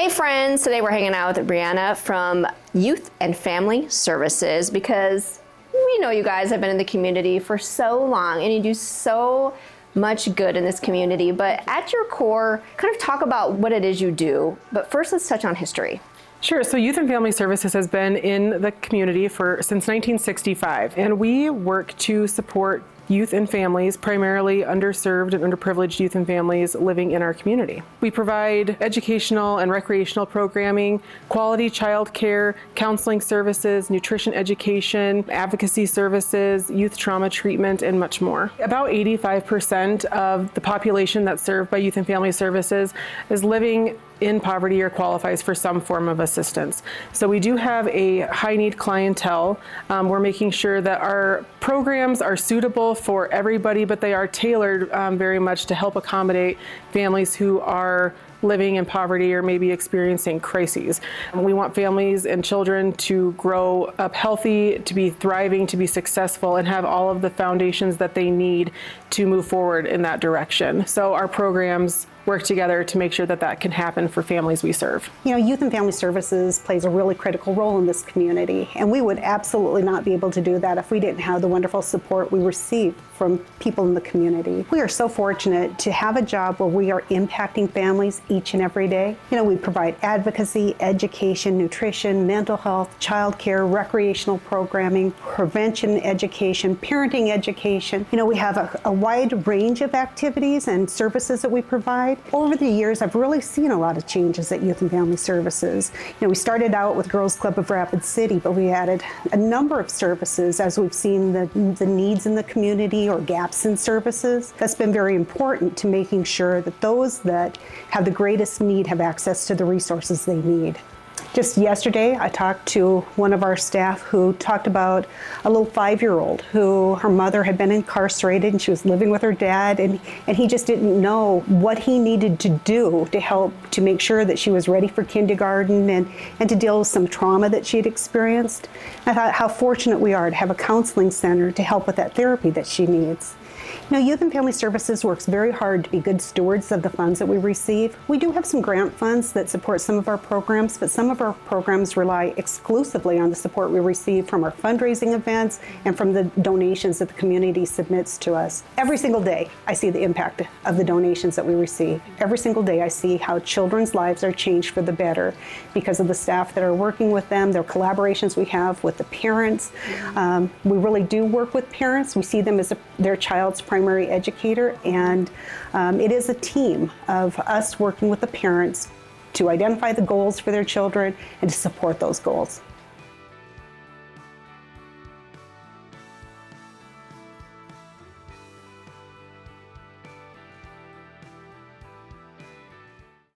Hey friends, today we're hanging out with Brianna from Youth and Family Services because we know you guys have been in the community for so long and you do so much good in this community, but at your core, kind of talk about what it is you do. But first, let's touch on history. Sure. So Youth and Family Services has been in the community since 1965, and we work to support youth and families, primarily underserved and underprivileged youth and families living in our community. We provide educational and recreational programming, quality child care, counseling services, nutrition education, advocacy services, youth trauma treatment, and much more. About 85% of the population that's served by Youth and Family Services is living in poverty or qualifies for some form of assistance. So we do have a high need clientele. We're making sure that our programs are suitable for everybody, but they are tailored very much to help accommodate families who are living in poverty or maybe experiencing crises. We want families and children to grow up healthy, to be thriving, to be successful, and have all of the foundations that they need to move forward in that direction. So our programs work together to make sure that that can happen for families we serve. You know, Youth and Family Services plays a really critical role in this community, and we would absolutely not be able to do that if we didn't have the wonderful support we receive from people in the community. We are so fortunate to have a job where we are impacting families each and every day. You know, we provide advocacy, education, nutrition, mental health, child care, recreational programming, prevention education, parenting education. You know, we have a wide range of activities and services that we provide. Over the years, I've really seen a lot of changes at Youth and Family Services. You know, we started out with Girls Club of Rapid City, but we added a number of services as we've seen the needs in the community or gaps in services. That's been very important to making sure that those that have the greatest need have access to the resources they need. Just yesterday, I talked to one of our staff who talked about a little 5-year-old who her mother had been incarcerated and she was living with her dad, and he just didn't know what he needed to do to help to make sure that she was ready for kindergarten and to deal with some trauma that she had experienced. I thought how fortunate we are to have a counseling center to help with that therapy that she needs. You know, Youth and Family Services works very hard to be good stewards of the funds that we receive. We do have some grant funds that support some of our programs, but some of our programs rely exclusively on the support we receive from our fundraising events and from the donations that the community submits to us. Every single day, I see the impact of the donations that we receive. Every single day, I see how children's lives are changed for the better because of the staff that are working with them, their collaborations we have with the parents. We really do work with parents. We see them as their child's primary educator, and it is a team of us working with the parents to identify the goals for their children and to support those goals.